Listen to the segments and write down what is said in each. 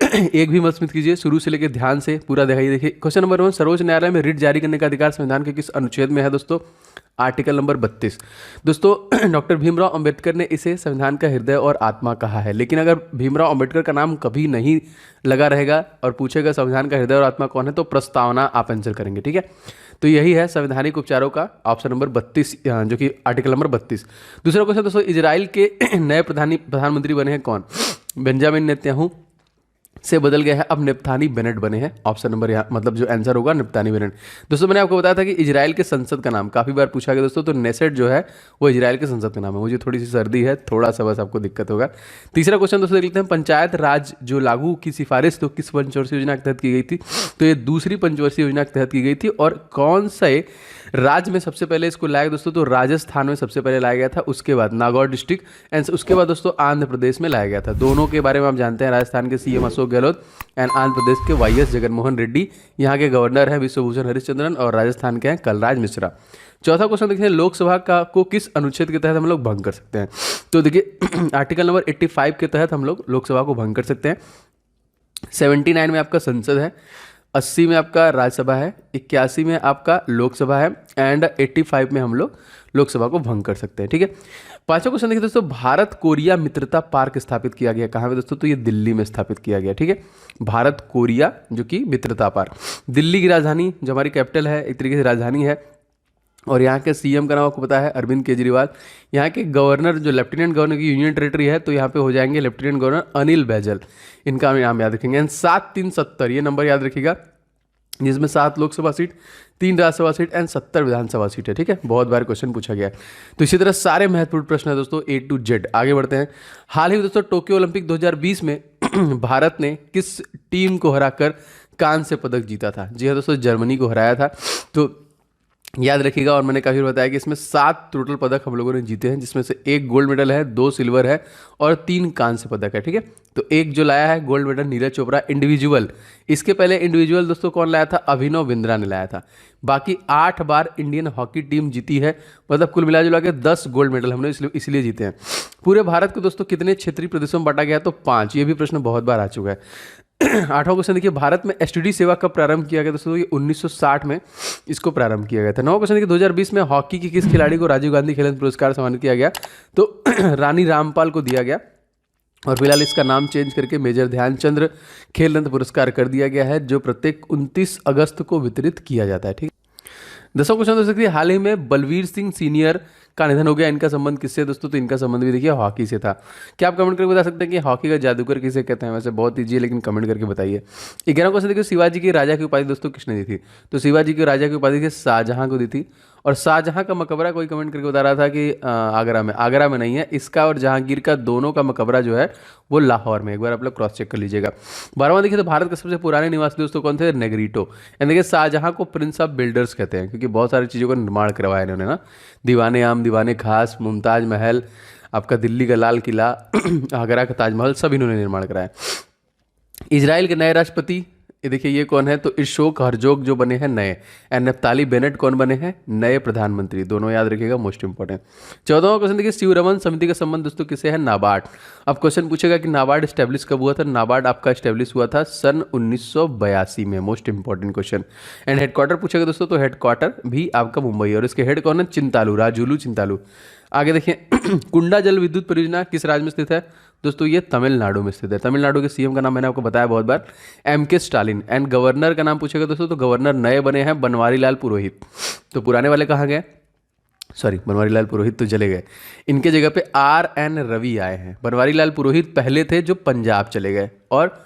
एक भी मत मिस कीजिए, शुरू से लेकर ध्यान से पूरा दिखाइए। देखिए क्वेश्चन नंबर 1, सर्वोच्च न्यायालय में रिट जारी करने का अधिकार संविधान के किस अनुच्छेद में है दोस्तों? Article number 32। दोस्तों डॉक्टर भीमराव अंबेडकर ने इसे संविधान का हृदय और आत्मा कहा है। लेकिन अगर भीमराव अंबेडकर का नाम कभी नहीं लगा रहेगा और पूछेगा संविधान का हृदय और आत्मा कौन है, तो प्रस्तावना आप आंसर करेंगे, ठीक है। तो यही है संवैधानिक उपचारों का ऑप्शन नंबर 32, जो कि आर्टिकल नंबर 32। दूसरा क्वेश्चन दोस्तों, इजराइल के नए प्रधानमंत्री बने हैं कौन? बेंजामिन नेतन्याहू से बदल गया है, अब नेतन्याहू बेनेट बने हैं। ऑप्शन नंबर यहाँ मतलब जो आंसर होगा नेतन्याहू बेनेट। दोस्तों मैंने आपको बताया था कि इजराइल के संसद का नाम काफ़ी बार पूछा गया दोस्तों, तो नेसेट जो है वो इजराइल के संसद का नाम है। मुझे थोड़ी सी सर्दी है, थोड़ा सा बस आपको दिक्कत होगा। तीसरा क्वेश्चन दोस्तों देख लेते हैं, पंचायत राज जो लागू की सिफारिश तो किस पंचवर्षीय योजना के तहत की गई थी? तो ये दूसरी पंचवर्षीय योजना के तहत की गई थी। और कौन से राज्य में सबसे पहले इसको लाया गया दोस्तों? तो राजस्थान में सबसे पहले लाया गया था, उसके बाद नागौर डिस्ट्रिक्ट एंड उसके बाद दोस्तों आंध्र प्रदेश में लाया गया था। दोनों के बारे में आप जानते हैं, राजस्थान के सीएम अशोक गहलोत एंड आंध्र प्रदेश के वाईएस जगनमोहन रेड्डी। यहाँ के गवर्नर हैं विश्वभूषण हरिश्चंद्रन और राजस्थान के हैं कलराज मिश्रा। चौथा क्वेश्चन देखते हैं, लोकसभा का को किस अनुच्छेद के तहत हम लोग भंग कर सकते हैं? तो देखिए आर्टिकल नंबर 85 के तहत हम लोग लोकसभा को भंग कर सकते हैं। 79 में आपका संसद है, 80 में आपका राज्यसभा है, 81 में आपका लोकसभा है एंड 85 में हम लोग लोकसभा को भंग कर सकते हैं, ठीक है। पांचवा क्वेश्चन देखिए दोस्तों, भारत कोरिया मित्रता पार्क स्थापित किया गया कहाँ पे दोस्तों? तो ये दिल्ली में स्थापित किया गया, ठीक है। भारत कोरिया जो कि मित्रता पार्क, दिल्ली की राजधानी जो हमारी कैपिटल है, एक तरीके से राजधानी है। और यहाँ के सीएम का नाम आपको पता है अरविंद केजरीवाल। यहाँ के गवर्नर जो लेफ्टिनेंट गवर्नर की यूनियन टेरिटरी है, तो यहाँ पे हो जाएंगे लेफ्टिनेंट गवर्नर अनिल बैजल। इनका नाम याद रखेंगे। 7370 ये नंबर याद रखिएगा, जिसमें 7 Lok Sabha seat, 3 Rajya Sabha seat and 70 Vidhan Sabha seat है, ठीक है। बहुत बार क्वेश्चन पूछा गया है। तो इसी तरह सारे महत्वपूर्ण प्रश्न है दोस्तों A to Z। आगे बढ़ते हैं। हाल ही में दोस्तों टोक्यो ओलंपिक 2020 में भारत ने किस टीम को हराकर कांस्य पदक जीता था? जी हाँ दोस्तों, जर्मनी को हराया था। तो याद रखिएगा, और मैंने काफ़ी बताया कि इसमें 7 टोटल पदक हम लोगों ने जीते हैं, जिसमें से 1 गोल्ड मेडल है, 2 सिल्वर है और 3 कांस्य पदक है, ठीक है। तो एक जो लाया है gold medal Neeraj Chopra individual. इसके पहले इंडिविजुअल दोस्तों कौन लाया था? अभिनव बिंद्रा ने लाया था। बाकी 8 बार इंडियन हॉकी टीम जीती है, मतलब कुल मिला जुला के 10 गोल्ड मेडल हमने इसलिए जीते हैं। पूरे भारत को दोस्तों कितने क्षेत्रीय प्रदेशों में बांटा गया? तो 5। ये भी प्रश्न बहुत बार आ चुका है। 8वां क्वेश्चन देखिए, भारत में एसटीडी सेवा कब प्रारंभ किया गया दोस्तों? ये 1960 में इसको प्रारंभ किया गया था। 9वां क्वेश्चन देखिए, 2020 में हॉकी की किस खिलाड़ी को राजीव गांधी खेल रत्न पुरस्कार सम्मानित किया गया? तो रानी रामपाल को दिया गया और फिलहाल इसका नाम चेंज करके मेजर ध्यानचंद्र खेल रत्न पुरस्कार कर दिया गया है, जो प्रत्येक 29 अगस्त को वितरित किया जाता है, ठीक। 10वां क्वेश्चन दोस्तों देखिए, हाल ही में बलवीर सिंह सीनियर का निधन हो गया, इनका संबंध किससे दोस्तों? तो इनका संबंध भी देखिए हॉकी से था। क्या आप कमेंट करके बता सकते हैं कि हॉकी का जादूगर किसे कहते हैं? वैसे बहुत ईजी है, लेकिन कमेंट करके बताइए। 11वां क्वेश्चन देखिए, शिवाजी की राजा की उपाधि दोस्तों किसने दी थी? तो शिवाजी की राजा की उपाधि शाहजहां को दी थी। और शाहजहां का मकबरा कोई कमेंट करके बता रहा था कि आगरा में नहीं है, इसका और जहांगीर का दोनों का मकबरा जो है वो लाहौर में। एक बार आप लोग क्रॉस चेक कर लीजिएगा। 12वां देखिए, तो भारत के सबसे पुराने निवासी दोस्तों कौन थे? नेग्रीटो। यानी देखिए शाहजहां को प्रिंस ऑफ बिल्डर्स कहते हैं, क्योंकि बहुत सारी चीज़ों का निर्माण करवाया इन्होंने ना। दीवाने आम, दीवाने खास, मुमताज महल, आपका दिल्ली का लाल किला, आगरा का ताजमहल, सब इन्होंने निर्माण कराया। इजराइल के नए राष्ट्रपति ये देखिए ये कौन है? तो इशोक हरजोग जो बने हैं नए, एंड नफ्ताली बेनेट कौन बने हैं? नए प्रधानमंत्री। दोनों याद रखिएगा, मोस्ट इंपॉर्टेंट। 14वां क्वेश्चन देखिए, शिवरमन समिति का संबंध दोस्तों किसे है? नाबार्ड। अब क्वेश्चन पूछेगा कि नाबार्ड स्टैब्लिश कब हुआ था? नाबार्ड आपका स्टैब्लिश हुआ था सन 1982 में। Most important question. And headquarter पूछेगा दोस्तों, तो हेडक्वार्टर भी आपका मुंबई, और इसके हेड कौन है? चिंतालू, राजुलू चिंतालू। आगे देखिए, कुंडा जल विद्युत परियोजना किस राज्य में स्थित है? दोस्तों ये तमिलनाडु में स्थित है। तमिलनाडु के सीएम का नाम मैंने आपको बताया बहुत बार, MK स्टालिन। एंड गवर्नर का नाम पूछेगा दोस्तों, तो गवर्नर नए बने हैं बनवारी लाल पुरोहित। तो पुराने वाले कहाँ गए? सॉरी, बनवारी लाल पुरोहित तो चले गए, इनके जगह पे RN रवि आए हैं। बनवारी लाल पुरोहित पहले थे जो पंजाब चले गए, और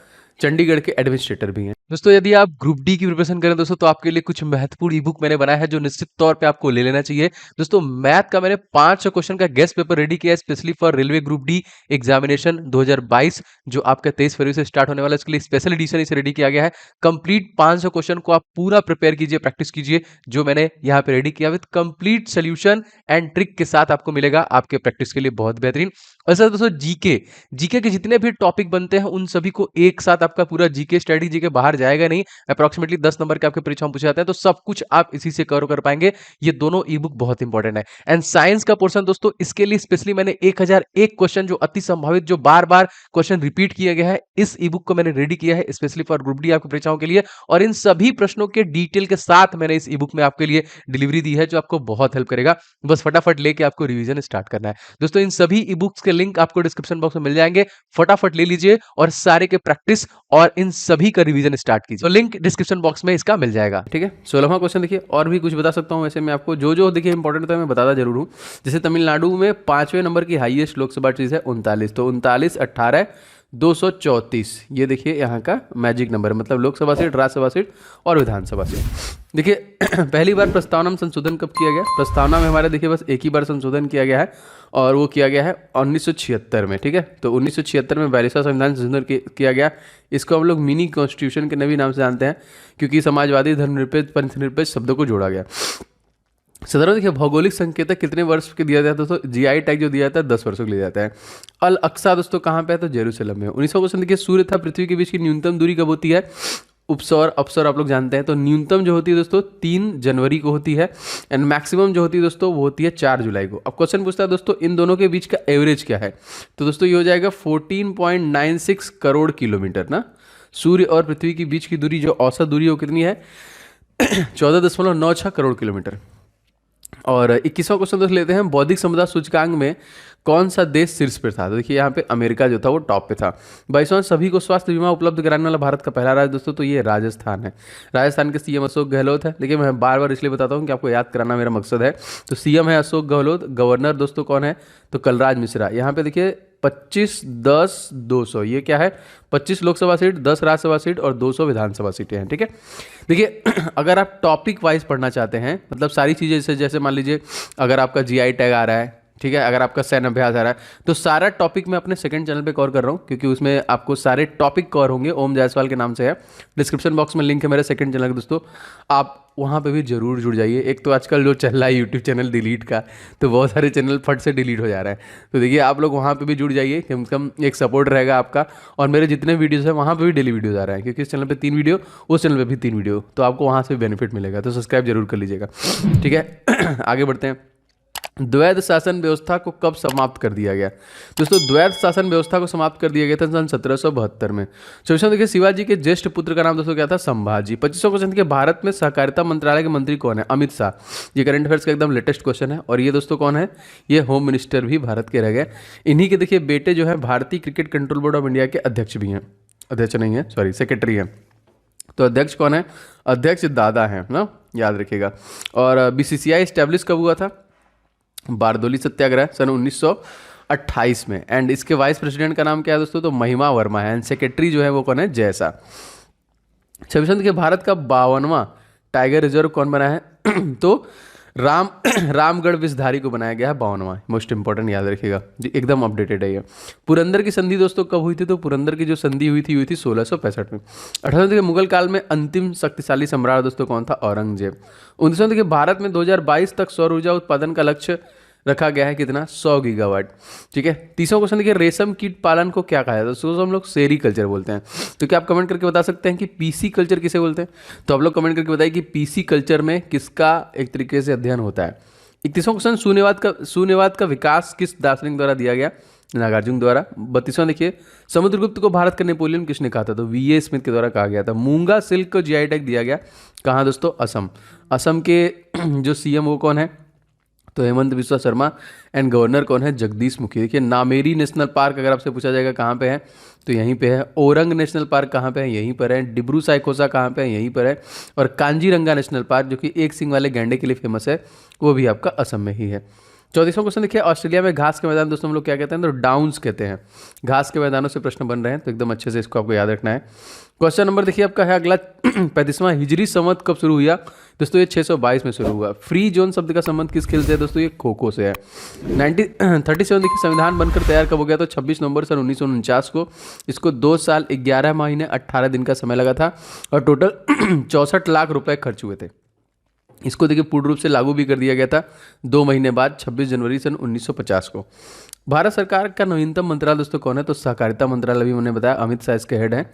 चंडीगढ़ के एडमिनिस्ट्रेटर भी हैं। दोस्तों यदि आप ग्रुप डी की प्रिपरेशन करें दोस्तों, तो आपके लिए कुछ महत्वपूर्ण ईबुक मैंने बनाया है, जो निश्चित तौर पे आपको ले लेना चाहिए। दोस्तों मैथ का मैंने 500 क्वेश्चन का गेस्ट पेपर रेडी किया है, specially for railway group D examination 2022, जो आपका 23 फरवरी से स्टार्ट होने वाला है। इसके लिए स्पेशल एडिशन इसे रेडी किया गया है। कंप्लीट 500 क्वेश्चन को आप पूरा प्रिपेयर कीजिए, प्रैक्टिस कीजिए, जो मैंने यहाँ पे रेडी किया with complete solution and trick के साथ आपको मिलेगा आपके प्रैक्टिस के लिए बहुत बेहतरीन। और सर दोस्तों जीके, जीके के जितने भी टॉपिक बनते हैं उन सभी को एक साथ आपका पूरा जीके स्टडी जीके बाहर जाएगा नहीं, अप्रोक्सीमेटली 10 नंबर के आपके परीक्षा में पूछे जाते हैं, तो सब कुछ आप इसी से कवर कर पाएंगे। ये दोनों ई बुक बहुत इंपॉर्टेंट है। एंड साइंस का पोर्शन दोस्तों, इसके लिए स्पेशली मैंने 1001 क्वेश्चन जो अति संभावित, जो बार बार क्वेश्चन रिपीट किया गया है, इस ई बुक को मैंने रेडी किया है स्पेशली फॉर ग्रुप डी आपकी परीक्षाओं के लिए, और इन सभी प्रश्नों के डिटेल के साथ मैंने इस ई बुक में आपके लिए डिलीवरी दी है, जो आपको बहुत हेल्प करेगा। बस फटाफट लेके आपको रिवीजन स्टार्ट करना है। दोस्तों इन सभी ई बुक्स के लिंक आपको डिस्क्रिप्शन बॉक्स में मिल जाएंगे, फटाफट ले लीजिए और सारे के प्रैक्टिस और इन सभी का रिवीजन स्टार्ट कीजिए। तो लिंक डिस्क्रिप्शन बॉक्स में इसका मिल जाएगा। ठीक है, 16वां क्वेश्चन देखिए, और भी कुछ बता सकता हूं वैसे मैं आपको, जो देखिए इंपॉर्टेंट होता है मैं बताता जरूर हूं। जैसे तमिलनाडु में 5वें नंबर की हाईएस्ट लोकसभा सीट है 39, तो 39 18 234, ये देखिए यहाँ का मैजिक नंबर, मतलब लोकसभा सीट, राज्यसभा सीट और विधानसभा सीट। देखिए पहली बार प्रस्तावना में संशोधन कब किया गया? प्रस्तावना में हमारे देखिए बस एक ही बार संशोधन किया गया है, और वो किया गया है 1976 में। ठीक है, तो 1976 में 42वां संविधान संशोधन किया गया। इसको हम लोग मिनी कॉन्स्टिट्यूशन के नए नाम से जानते हैं, क्योंकि समाजवादी, धर्मनिरपेक्ष, पंथनिरपेक्ष शब्दों को जोड़ा गया। साधारण देखिए भौगोलिक संकेतक कितने वर्ष के दिया जाता है? दोस्तों जीआई टैग जो दिया जाता है 10 वर्षों के लिए जाता है। अल अक्सा दोस्तों कहाँ पे है? तो जेरूसलम में। 19वां क्वेश्चन देखिए, सूर्य तथा पृथ्वी के बीच की न्यूनतम दूरी कब होती है? उपसौर अपसौर आप लोग जानते हैं, तो न्यूनतम जो होती है दोस्तों 3 जनवरी को होती है, एंड मैक्सिमम जो होती है दोस्तों वो होती है 4 जुलाई को। अब क्वेश्चन पूछता है दोस्तों इन दोनों के बीच का एवरेज क्या है? तो दोस्तों ये हो जाएगा 14.96 करोड़ किलोमीटर ना। सूर्य और पृथ्वी के बीच की दूरी जो औसत दूरी है वो कितनी है? 14.96 करोड़ किलोमीटर। और 21वां क्वेश्चन दोस्त लेते हैं, बौद्धिक संपदा सूचकांक में कौन सा देश शीर्ष पर था? तो देखिए यहाँ पे अमेरिका जो था वो टॉप पे था। 22वां, सभी को स्वास्थ्य बीमा उपलब्ध कराने वाला भारत का पहला राज्य दोस्तों, तो ये राजस्थान है। राजस्थान के सीएम अशोक गहलोत है। देखिए मैं बार बार इसलिए बताता हूँ कि आपको याद कराना मेरा मकसद है। तो सीएम है अशोक गहलोत, गवर्नर दोस्तों कौन है? तो कलराज मिश्रा। यहाँ पे देखिए 25 10 200, ये क्या है? 25 लोकसभा सीट, 10 राज्यसभा सीट और 200 विधानसभा सीटें हैं। ठीक है, देखिए अगर आप टॉपिक वाइज पढ़ना चाहते हैं, मतलब सारी चीज़ें जैसे मान लीजिए अगर आपका जीआई टैग आ रहा है, ठीक है, अगर आपका सैन्य अभ्यास आ रहा है, तो सारा टॉपिक मैं अपने सेकंड चैनल पे कवर कर रहा हूँ, क्योंकि उसमें आपको सारे टॉपिक कवर होंगे। ओम जायसवाल के नाम से है, डिस्क्रिप्शन बॉक्स में लिंक है मेरे सेकंड चैनल का दोस्तों, आप वहाँ पे भी जरूर जुड़ जाइए। एक तो आजकल जो चल रहा है यूट्यूब चैनल डिलीट का, तो बहुत सारे चैनल फट से डिलीट हो जा रहा है, तो देखिए आप लोग वहाँ पे भी जुड़ जाइए, कम से कम एक सपोर्ट रहेगा आपका। और मेरे जितने वीडियोस हैं वहाँ पे भी डेली वीडियोस आ रहे हैं, क्योंकि इस चैनल पे 3 वीडियो, उस चैनल पे भी 3 वीडियो, तो आपको वहाँ से बेनिफिट मिलेगा, तो सब्सक्राइब जरूर कर लीजिएगा। ठीक है आगे बढ़ते हैं। द्वैध शासन व्यवस्था को कब समाप्त कर दिया गया? दोस्तों द्वैध शासन व्यवस्था को समाप्त कर दिया गया था सन 1772 में। 24वां देखिए, शिवाजी के ज्येष्ठ पुत्र का नाम दोस्तों क्या था? संभाजी। 25वां क्वेश्चन देखिए, भारत में सहकारिता मंत्रालय के मंत्री कौन है? अमित शाह। ये करंट अफेयर्स का एकदम लेटेस्ट क्वेश्चन है। और ये दोस्तों कौन है? ये होम मिनिस्टर भी भारत के रह गए। इन्हीं के देखिए बेटे जो है भारतीय cricket control board of India के अध्यक्ष भी हैं, अध्यक्ष नहीं है सॉरी सेक्रेटरी हैं। तो अध्यक्ष कौन है? अध्यक्ष दादा हैं ना, याद रखिएगा। और बीसीसीआई स्टैब्लिश कब हुआ था? बारदोली सत्याग्रह सन 1928 में। एंड इसके वाइस प्रेसिडेंट का नाम क्या है दोस्तों? तो महिमा वर्मा है। एंड सेक्रेटरी जो है वो कौन है? जयसा। 26वां के भारत का 52वां टाइगर रिजर्व कौन बना है? तो रामगढ़ विषधारी को बनाया गया है 52वां। मोस्ट इंपॉर्टेंट याद रखिएगा, एकदम अपडेटेड है ये। पुरंदर की संधि दोस्तों कब हुई थी? तो पुरंदर की जो संधि हुई थी 1665 में। 18वें देखिए, मुगल काल में अंतिम शक्तिशाली सम्राट दोस्तों कौन था? औरंगजेब। 19वें देखिए, भारत में 2022 तक सौर ऊर्जा उत्पादन का लक्ष्य रखा गया है कितना? 100 गीगावाट। ठीक है, 30वां क्वेश्चन देखिए, रेशम कीट पालन को क्या कहा जाता है? उसको हम लोग सेरीकल्चर बोलते हैं। तो क्या आप कमेंट करके बता सकते हैं कि पीसी कल्चर किसे बोलते हैं? तो आप लोग कमेंट करके बताइए कि पीसी कल्चर में किसका एक तरीके से अध्ययन होता है। 31वां क्वेश्चन, शून्यवाद का विकास किस दार्शनिक द्वारा दिया गया? नागार्जुन द्वारा। 32वां देखिए, समुद्रगुप्त को भारत का नेपोलियन किसने कहा था? तो वीए स्मिथ के द्वारा कहा गया था। मूंगा सिल्क को जीआई टैग दिया गया कहाँ दोस्तों? असम। असम के जो सीएम वो कौन है? तो हेमंत बिस्वा शर्मा। एंड गवर्नर कौन है? जगदीश मुखी। देखिए नामेरी नेशनल पार्क अगर आपसे पूछा जाएगा कहाँ पे है, तो यहीं पे है। ओरंग नेशनल पार्क कहाँ पे है? यहीं पर है। डिब्रू साइकोसा कहाँ पे है? यहीं पर है। और कांजीरंगा नेशनल पार्क जो कि एक सिंग वाले गैंडे के लिए फेमस है, वो भी आपका असम में ही है। 34वां क्वेश्चन देखिए, ऑस्ट्रेलिया में घास के मैदान दोस्तों हम लोग क्या कहते हैं? तो डाउन्स कहते हैं। घास के मैदानों से प्रश्न बन रहे हैं, तो एकदम अच्छे से इसको आपको याद रखना है। क्वेश्चन नंबर देखिए आपका है अगला 35वां, हिजरी संवत कब शुरू हुआ? दोस्तों ये 622 में शुरू हुआ। फ्री जोन शब्द का संबंध किस खेल से है दोस्तों? ये खो खो से है। 37 देखिए, संविधान बनकर तैयार कब हो गया? तो 26 नवंबर सन 1949 को। इसको 2 साल 11 महीने 18 दिन का समय लगा था, और टोटल 64 लाख रुपए खर्च हुए थे। इसको देखिए पूर्ण रूप से लागू भी कर दिया गया था 2 महीने बाद 26 जनवरी सन 1950 को। भारत सरकार का नवीनतम मंत्रालय दोस्तों कौन है? तो सहकारिता मंत्रालय, भी मैंने बताया, अमित शाह इसके हेड हैं।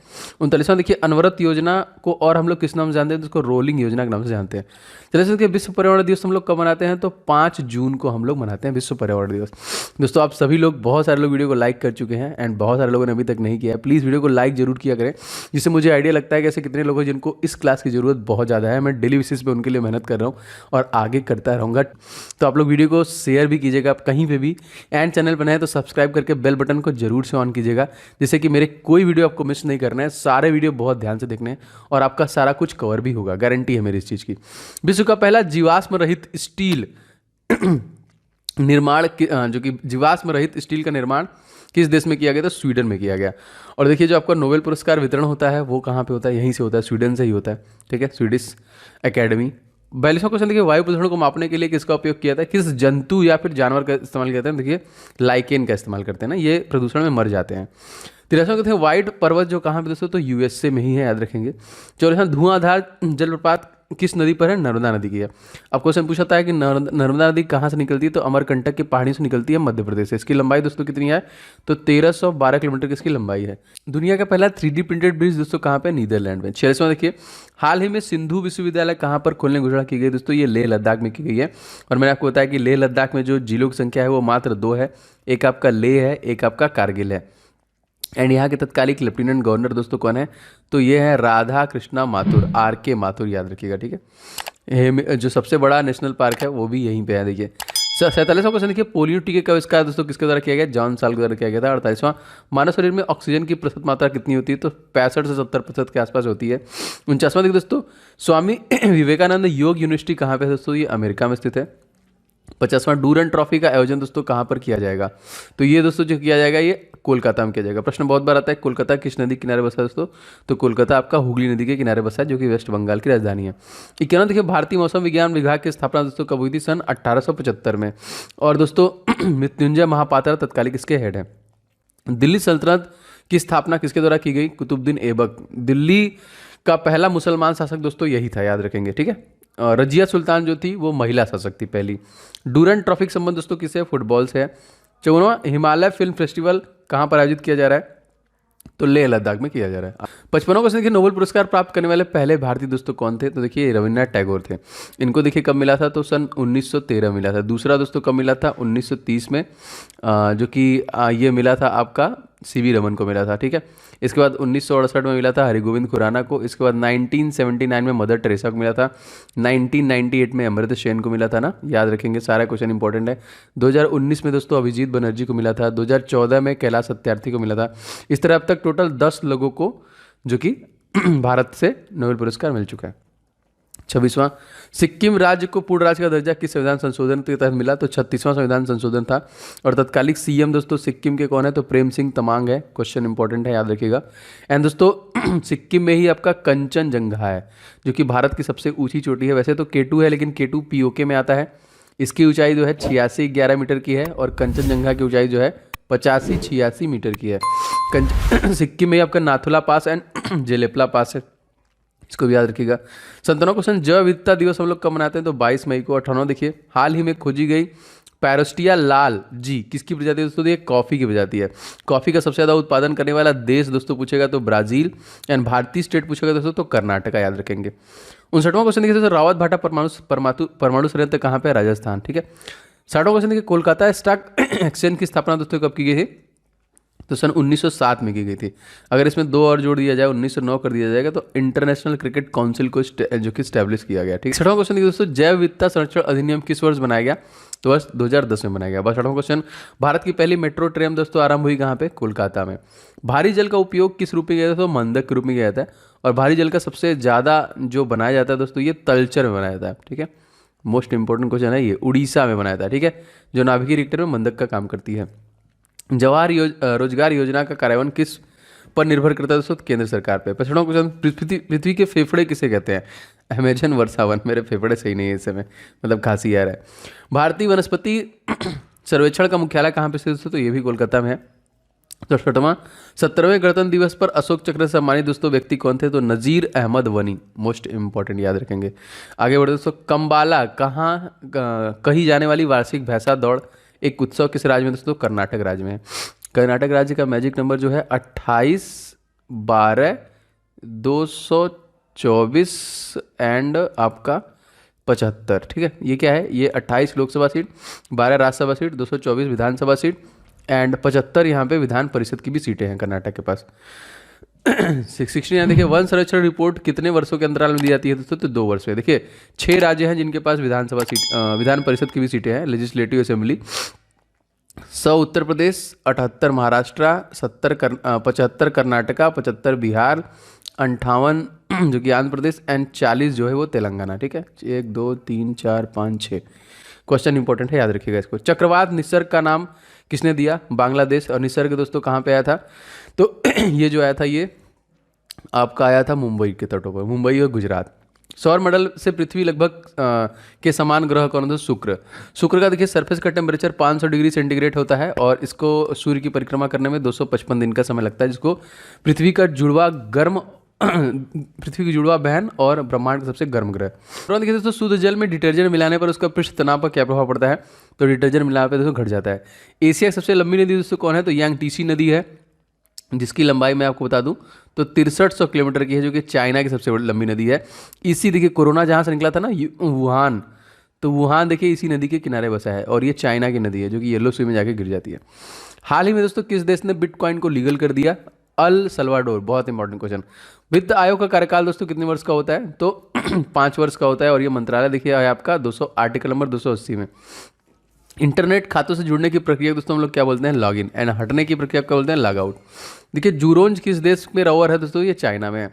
39वां देखिए, अनवरत योजना को और हम लोग किस नाम से जानते हैं? तो इसको रोलिंग योजना के नाम से जानते हैं। चलिए देखिए, विश्व पर्यावरण दिवस हम लोग कब मनाते हैं? तो 5 जून को हम लोग मनाते हैं विश्व पर्यावरण दिवस। दोस्तों आप सभी लोग, बहुत सारे लोग वीडियो को लाइक कर चुके हैं एंड बहुत सारे लोगों ने अभी तक नहीं किया है। प्लीज़ वीडियो को लाइक जरूर किया करें, जिससे मुझे आइडिया लगता है कि ऐसे कितने लोग हैं जिनको इस क्लास की ज़रूरत बहुत ज़्यादा है। मैं डेली बेसिस पे उनके लिए मेहनत कर रहा हूँ और आगे करता रहूँगा। तो आप लोग वीडियो को शेयर भी कीजिएगा आप कहीं पे भी, एंड चैनल पर नए तो सब्सक्राइब करके बेल बटन को जरूर से ऑन कीजिएगा, जिससे कि मेरे कोई वीडियो आपको मिस नहीं करना है। सारे वीडियो बहुत ध्यान से देखने हैं और आपका सारा कुछ कवर भी होगा, गारंटी है मेरी इस चीज़ की। विश्व का पहला जीवाश्म रहित स्टील निर्माण जो कि जीवाश्म रहित स्टील का निर्माण किस देश में किया गया? तो स्वीडन में किया गया। और देखिए, जो आपका नोबेल पुरस्कार वितरण होता है वो कहाँ पे होता है? यहीं से होता है, स्वीडन से ही होता है। ठीक है, स्वीडिश एकेडमी। 42वां क्वेश्चन देखिए, वायु प्रदूषण को मापने के लिए किसका उपयोग किया था? किस जंतु या फिर जानवर का इस्तेमाल किया था? देखिए, लाइकेन का इस्तेमाल करते हैं ना, ये प्रदूषण में मर जाते हैं। 83वां कहते हैं, व्हाइट पर्वत जो कहाँ पे दोस्तों? तो यूएसए में ही है, याद रखेंगे। 84वां, धुआंधार जलप्रपात किस नदी पर है? नर्मदा नदी की है। अब क्वेश्चन पूछा था कि नर्मदा नदी कहाँ से निकलती है? तो अमरकंटक की पहाड़ी से निकलती है, मध्य प्रदेश से। इसकी लंबाई दोस्तों कितनी है? तो 1312 किलोमीटर की इसकी लंबाई है। दुनिया का पहला 3D प्रिंटेड ब्रिज दोस्तों कहाँ पे? नीदरलैंड में। 46वां देखिए, हाल ही में सिंधु विश्वविद्यालय कहाँ पर खोलने की घोषणा की गई? दोस्तों ये लेह लद्दाख में की गई है। और मैंने आपको बताया कि लेह लद्दाख में जो जिलों की संख्या है वो मात्र 2 है, एक आपका लेह है, एक आपका कारगिल है। एंड यहाँ के तत्कालिक लेफ्टिनेंट गवर्नर दोस्तों कौन है? तो ये है राधा कृष्णा माथुर, RK माथुर, याद रखिएगा। ठीक है, जो सबसे बड़ा नेशनल पार्क है वो भी यहीं पे है। देखिए, 47वां क्वेश्चन देखिए, पोलियो टीके का आविष्कार दोस्तों किसके द्वारा किया गया? जॉन साल के द्वारा किया गया था। 48वां, मानव शरीर में ऑक्सीजन की प्रतिशत मात्रा कितनी होती है? तो 65 से 70% के आसपास होती है। 49वां देखिए दोस्तों, स्वामी विवेकानंद योग यूनिवर्सिटी कहाँ पे है? दोस्तों ये अमेरिका में स्थित है। 50वां, डूरन ट्रॉफी का आयोजन दोस्तों कहाँ पर किया जाएगा? तो ये दोस्तों जो किया जाएगा ये कोलकाता में किया जाएगा। प्रश्न बहुत बार आता है, कोलकाता किस नदी के किनारे बसा है दोस्तों? तो कोलकाता आपका हुगली नदी के किनारे बसा है, जो कि वेस्ट बंगाल की राजधानी है। 91 देखिए, भारतीय मौसम विज्ञान विभाग की स्थापना दोस्तों कब हुई थी? सन 1875 में। और दोस्तों मृत्युंजय महापात्रा तत्कालिक इसके हेड है। दिल्ली सल्तनत की स्थापना किसके द्वारा की गई? कुतुबुद्दीन ऐबक। दिल्ली का पहला मुसलमान शासक दोस्तों यही था, याद रखेंगे। ठीक है, रजिया सुल्तान जो थी वो महिला शासक थी पहली। डूरन ट्रॉफी का संबंध दोस्तों किससे? फुटबॉल से है। 54वां, हिमालय फिल्म फेस्टिवल कहाँ पर आयोजित किया जा रहा है? तो लेह लद्दाख में किया जा रहा है। 55वां क्वेश्चन देखिए, नोबेल पुरस्कार प्राप्त करने वाले पहले भारतीय दोस्तों कौन थे? तो देखिए रविन्द्रनाथ टैगोर थे। इनको देखिए कब मिला था? तो सन 1913 मिला था। दूसरा दोस्तों कब मिला था? 1930 में, जो कि ये मिला था आपका CV रमन को मिला था। ठीक है, इसके बाद 1968 में मिला था हरिगोविंद खुराना को। इसके बाद 1979 में मदर टेरेसा को मिला था। 1998 में अमृत सेन को मिला था ना, याद रखेंगे, सारा क्वेश्चन इंपॉर्टेंट है। 2019 में दोस्तों अभिजीत बनर्जी को मिला था। 2014 में कैलाश सत्यार्थी को मिला था। इस तरह अब तक टोटल 10 लोगों को जो कि भारत से नोबेल पुरस्कार मिल चुका है। 26वां, सिक्किम राज्य को पूर्ण राज्य का दर्जा किस संविधान संशोधन के तहत मिला? तो 36वां संविधान संशोधन था। और तत्कालिक CM दोस्तों सिक्किम के कौन है? तो प्रेम सिंह तमांग है। क्वेश्चन इंपॉर्टेंट है, याद रखिएगा। एंड दोस्तों सिक्किम में ही आपका कंचनजंगा है, जो कि भारत की सबसे ऊंची चोटी है। वैसे तो K2 है, लेकिन K2 POK में आता है। इसकी ऊंचाई जो है 86-11 मीटर की है, और कंचनजंगा की ऊंचाई जो है 85-86 मीटर की है। सिक्किम में आपका नाथुला पास एंड जेलेपला पास है, इसको भी याद रखिएगा। 57वां क्वेश्चन, जैव विविधता दिवस हम लोग कब मनाते हैं? तो 22 मई को। 58वां देखिए, हाल ही में खोजी गई पैरोस्टिया लाल जी किसकी प्रजाति है दोस्तों? ये कॉफ़ी की प्रजाति है। कॉफ़ी का सबसे ज़्यादा उत्पादन करने वाला देश दोस्तों पूछेगा तो ब्राज़ील, एंड भारतीय स्टेट पूछेगा दोस्तों तो कर्नाटका, याद रखेंगे। 59वां क्वेश्चन देखिए दोस्तों, रावत भाटा परमाणु संयंत्र कहाँ पे? राजस्थान। ठीक है। 60वां क्वेश्चन देखिए, कोलकाता स्टॉक एक्सचेंज की स्थापना दोस्तों कब की गई थी? तो सन 1907 में की गई थी। अगर इसमें 2 और जोड़ दिया जाए, 1909 कर दिया जाएगा, तो इंटरनेशनल क्रिकेट काउंसिल को जो कि स्टैब्लिश किया गया। ठीक है। 60वां क्वेश्चन देखिए दोस्तों, जैव विविधता संरक्षण अधिनियम किस वर्ष बनाया गया? तो वर्ष 2010 में बनाया गया। बस 60वां क्वेश्चन, भारत की पहली मेट्रो ट्रेन दोस्तों आरंभ हुई कहाँ पे? कोलकाता में। भारी जल का उपयोग किस रूप में किया जाता है? तो मंदक के रूप में किया जाता है। और भारी जल का सबसे ज़्यादा जो बनाया जाता है दोस्तों, ये तलचर में बनाया जाता है। ठीक है, मोस्ट इंपॉर्टेंट क्वेश्चन है ये, उड़ीसा में बनाया जाता है। ठीक है, जो नाभिकीय रिएक्टर में मंदक का काम करती है। जवाहर रोजगार योजना का कार्यान्वयन किस पर निर्भर करता है दोस्तों? केंद्र सरकार पे। 55वां क्वेश्चन, पृथ्वी के फेफड़े किसे कहते हैं? अमेजन वर्षावन। मेरे फेफड़े सही नहीं है इस समय, मतलब खांसी आ रहा है। भारतीय वनस्पति सर्वेक्षण का मुख्यालय कहाँ पे स्थित है? तो ये भी कोलकाता में है। तो 17वें गणतंत्र दिवस पर अशोक चक्र से सम्मानित दोस्तों व्यक्ति कौन थे? तो नज़ीर अहमद वनी, मोस्ट इंपॉर्टेंट, याद रखेंगे। आगे बढ़े दोस्तों, कंबाला कहाँ कही जाने वाली वार्षिक भैंसा दौड़ एक उत्सव किस राज्य में दोस्तों? कर्नाटक राज्य में है। कर्नाटक राज्य का मैजिक नंबर जो है 28/12/224 एंड आपका 75। ठीक है, ये क्या है? ये 28 Lok Sabha seat, 12 Rajya Sabha seat, 224 Vidhan Sabha seat and 75 यहाँ पे विधान परिषद की भी सीटें हैं कर्नाटक के पास। 660 यहाँ देखिए, वन संरक्षण रिपोर्ट कितने वर्षों के अंतराल में दी जाती है दोस्तों? तो 2 वर्ष में। देखिए 6 राज्य हैं जिनके पास विधानसभा सीट विधान परिषद की भी सीटें हैं, लेजिस्लेटिव असेंबली। 100 उत्तर प्रदेश, 78 महाराष्ट्र, 75 कर्नाटका, 75 बिहार, 58 जो कि आंध्र प्रदेश एंड 40 जो है वो तेलंगाना। ठीक है, 1 2 3 4 5 6 क्वेश्चन इंपॉर्टेंट है, याद रखिएगा इसको। चक्रवात निसर्ग का नाम किसने दिया? बांग्लादेश। और निसर्ग दोस्तों कहाँ पे आया था? तो ये जो आया था ये आपका आया था मुंबई के तटों पर, मुंबई और गुजरात। सौर मंडल से पृथ्वी लगभग के समान ग्रह कौन है? शुक्र। शुक्र का देखिए सरफेस का टेम्परेचर 500 डिग्री सेंटीग्रेड होता है और इसको सूर्य की परिक्रमा करने में 255 दिन का समय लगता है, जिसको पृथ्वी का जुड़वा गर्म पृथ्वी की जुड़वा बहन और ब्रह्मांड का सबसे गर्म ग्रह। तो देखिए दोस्तों, शुद्ध जल में डिटर्जेंट मिलाने पर उसका पृष्ठ तनाव पर क्या प्रभाव पड़ता है? तो डिटर्जेंट मिलाने पर दोस्तों घट जाता है। एशिया की सबसे लंबी नदी दोस्तों कौन है? तो यांगटीसी नदी है, जिसकी लंबाई मैं आपको बता दूं तो 6300 किलोमीटर की है, जो कि चाइना की सबसे बड़ी लंबी नदी है। इसी देखिए कोरोना जहाँ से निकला था ना, वुहान, तो वुहान देखिए इसी नदी के किनारे बसा है और ये चाइना की नदी है जो कि येलो सी में जाके गिर जाती है। हाल ही में दोस्तों किस देश ने बिटकॉइन को लीगल कर दिया? El Salvador. बहुत इंपॉर्टेंट क्वेश्चन। वित्त आयोग का कार्यकाल दोस्तों कितने वर्ष का होता है? तो 5 वर्ष का होता है और ये मंत्रालय देखिए है आपका 200 आर्टिकल नंबर 280 में। इंटरनेट खातों से जुड़ने की प्रक्रिया दोस्तों हम लोग क्या बोलते हैं? लॉगिन। एंड हटने की प्रक्रिया क्या बोलते हैं? Log out. देखिए जूरोंज किस देश में रोवर है दोस्तों? ये चाइना में है।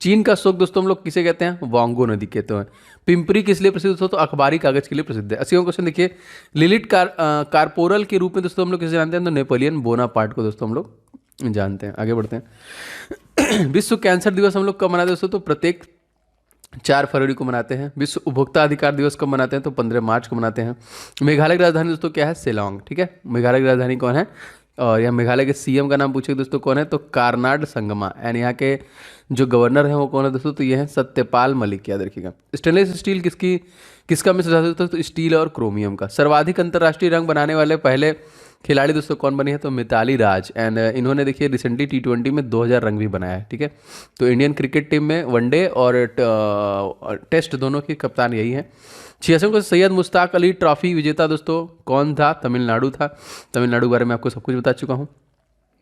चीन का शोक दोस्तों हम लोग किसे कहते हैं? वांगो नदी कहते हैं। पिंपरी किस लिए प्रसिद्ध दोस्तों? तो अखबारी कागज के लिए प्रसिद्ध है। 80वां क्वेश्चन देखिए, लिलिट कार्पोरल के रूप में दोस्तों हम लोग किसे जानते हैं? तो नेपोलियन बोनापार्ट को दोस्तों हम लोग जानते हैं। आगे बढ़ते हैं। विश्व कैंसर दिवस हम लोग कब मनाते हैं दोस्तों? तो प्रत्येक 4 फरवरी को मनाते हैं। विश्व उपभोक्ता अधिकार दिवस कब मनाते हैं? तो 15 मार्च को मनाते हैं। मेघालय की राजधानी दोस्तों क्या है? शिलांग। ठीक है, मेघालय की राजधानी कौन है? और यहाँ मेघालय के सीएम का नाम पूछे दोस्तों कौन है? तो कार्नाड संगमा। एंड यहाँ के जो गवर्नर हैं वो कौन है दोस्तों? तो ये है सत्यपाल मलिक, याद रखिएगा। स्टेनलेस स्टील किसका मिश्र धातु दोस्तों? तो स्टील और क्रोमियम का। सर्वाधिक अंतर्राष्ट्रीय रंग बनाने वाले पहले खिलाड़ी दोस्तों कौन बनी है? तो मिताली राज। एंड इन्होंने देखिए रिसेंटली T20 में 2000 रंग भी बनाया है। ठीक है, तो इंडियन क्रिकेट टीम में वनडे और टेस्ट दोनों के कप्तान यही हैं। 86 को सैयद मुश्ताक अली ट्रॉफी विजेता दोस्तों कौन था? तमिलनाडु था। तमिलनाडु के बारे में आपको सब कुछ बता चुका हूँ।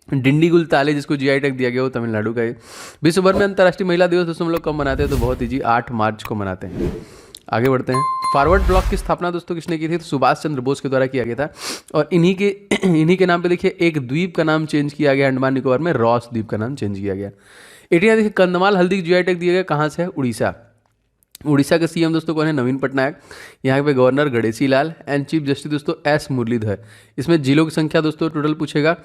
डिंडीगुल ताले जिसको जीआई टैग दिया गया वो तमिलनाडु का है। विश्व भर में अंतर्राष्ट्रीय महिला दिवस दोस्तों हम लोग कब मनाते हैं? तो बहुत ईजी, 8 मार्च को मनाते हैं। आगे बढ़ते हैं। फॉरवर्ड ब्लॉक की स्थापना दोस्तों किसने की थी? तो सुभाष चंद्र बोस के द्वारा किया गया था। और इन्हीं के नाम पे देखिए एक द्वीप का नाम चेंज किया गया अंडमान निकोबार में, रॉस द्वीप का नाम चेंज किया गया। इंडिया देखिए कंधमाल हल्दी जीआई टैग दिया गया, कहाँ से है? उड़ीसा। उड़ीसा के सीएम दोस्तों कौन है? नवीन पटनायक। यहाँ पे governor Ganeshi Lal and chief justice दोस्तों एस मुरलीधर। इसमें जिलों की संख्या दोस्तों टोटल पूछेगा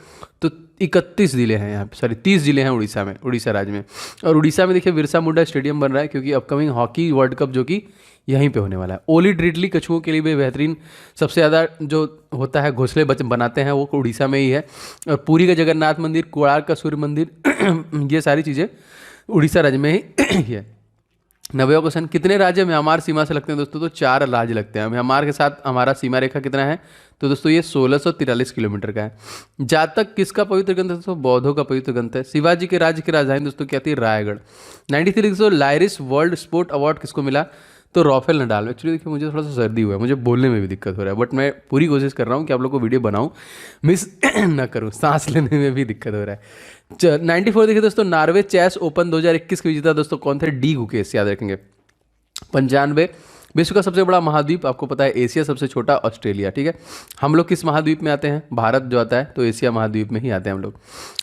तो 31 जिले हैं यहाँ पे, सॉरी 30 जिले हैं उड़ीसा में, उड़ीसा राज्य में। और उड़ीसा में देखिए बिरसा मुंडा स्टेडियम बन रहा है क्योंकि अपकमिंग हॉकी वर्ल्ड कप जो कि यहीं पे होने वाला है। ओलिड रिडली कछुओं के लिए भी बेहतरीन, सबसे ज़्यादा जो होता है घोंसले बनाते हैं वो उड़ीसा में ही है। और पुरी का जगन्नाथ मंदिर, कोणार्क का सूर्य मंदिर ये सारी चीज़ें उड़ीसा राज्य में ही है। 90वां क्वेश्चन, कितने राज्य म्यांमार सीमा से लगते हैं दोस्तों? तो 4 राज्य लगते हैं। म्यांमार के साथ हमारा सीमा रेखा कितना है? तो दोस्तों ये 1643 किलोमीटर का है। जातक किसका पवित्र ग्रंथ है दोस्तों? बौद्धों का पवित्र ग्रंथ है। शिवाजी के राज्य की राजधानी दोस्तों क्या थी? रायगढ़। 93 दोस्तों लाइरिस वर्ल्ड स्पोर्ट अवार्ड किसको मिला? तो राफेल नडाल। एक्चुअली देखिए मुझे थोड़ा सा सर्दी हुआ है, मुझे बोलने में भी दिक्कत हो रहा है, बट मैं पूरी कोशिश कर रहा हूँ कि आप लोग को वीडियो बनाऊँ, मिस ना करूँ, सांस लेने में भी दिक्कत हो रहा है। 94 देखिए दोस्तों नॉर्वे चेस ओपन 2021 के विजेता दोस्तों कौन थे? डी गुकेश, याद रखेंगे। 95 विश्व का सबसे बड़ा महाद्वीप आपको पता है एशिया, सबसे छोटा ऑस्ट्रेलिया। ठीक है, हम लोग किस महाद्वीप में आते हैं? भारत जो आता है तो एशिया महाद्वीप में ही आते हैं हम लोग।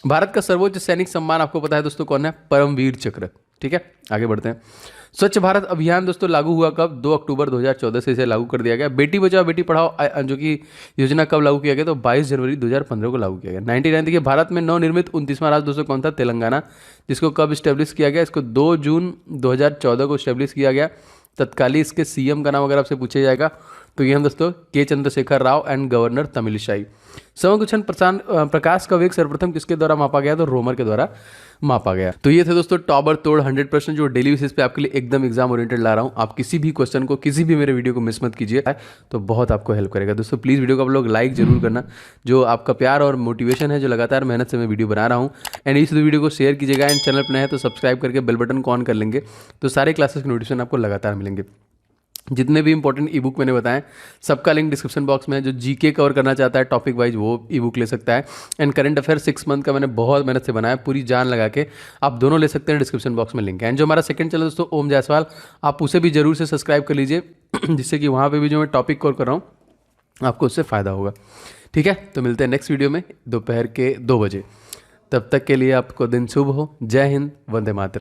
भारत का सर्वोच्च सैनिक सम्मान आपको पता है दोस्तों कौन है? परमवीर चक्र। ठीक है, आगे बढ़ते हैं। स्वच्छ भारत अभियान दोस्तों लागू हुआ कब? 2 अक्टूबर 2014 से इसे लागू कर दिया गया। बेटी बचाओ बेटी पढ़ाओ जो कि योजना कब लागू किया गया? तो 22 जनवरी 2015 को लागू किया गया। 99 देखिए भारत में नवनिर्मित 29वां राज्य दोस्तों कौन था? तेलंगाना, जिसको कब स्टैब्लिश किया गया? इसको 2 जून 2014 को स्टैब्लिश किया गया। तत्कालीन इसके सीएम का नाम अगर आपसे पूछा जाएगा तो ये हम दोस्तों के चंद्रशेखर राव एंड गवर्नर तमिलिसाई। समकुक्षण प्रकाश का वेग सर्वप्रथम किसके द्वारा मापा गया? तो रोमर के द्वारा मापा गया। तो ये थे दोस्तों टॉपर तोड़ 100% जो डेली बेसिस पे आपके लिए एकदम एग्जाम ओरिएंटेड ला रहा हूँ। आप किसी भी क्वेश्चन को, किसी भी मेरे वीडियो को मिस मत कीजिए, तो बहुत आपको हेल्प करेगा। दोस्तों प्लीज़ वीडियो को आप लोग लाइक जरूर करना, जो आपका प्यार और मोटिवेशन है, जो लगातार मेहनत से मैं वीडियो बना रहा हूँ। एंड इस वीडियो को शेयर कीजिएगा। एंड चैनल पर नए हैं तो सब्सक्राइब करके बेल बटन को ऑन कर लेंगे, तो सारे क्लासेस के नोटिफिकेशन आपको लगातार मिलेंगे। जितने भी इंपॉर्टेंट ई बुक मैंने बताएं सबका लिंक डिस्क्रिप्शन बॉक्स में है। जो जीके कवर करना चाहता है टॉपिक वाइज वो ई बुक ले सकता है। एंड करंट अफेयर 6 मंथ का मैंने बहुत मेहनत से बनाया, पूरी जान लगा के, आप दोनों ले सकते हैं। डिस्क्रिप्शन बॉक्स में लिंक है। एंड जो हमारा सेकंड चैनल दोस्तों ओम जायसवाल, आप उसे भी जरूर से सब्सक्राइब कर लीजिए, जिससे कि वहाँ पर भी जो मैं टॉपिक कवर कर रहा हूँ आपको उससे फ़ायदा होगा। ठीक है, तो मिलते हैं नेक्स्ट वीडियो में दोपहर के 2 बजे। तब तक के लिए आपको दिन शुभ हो। जय हिंद, वंदे मातरम।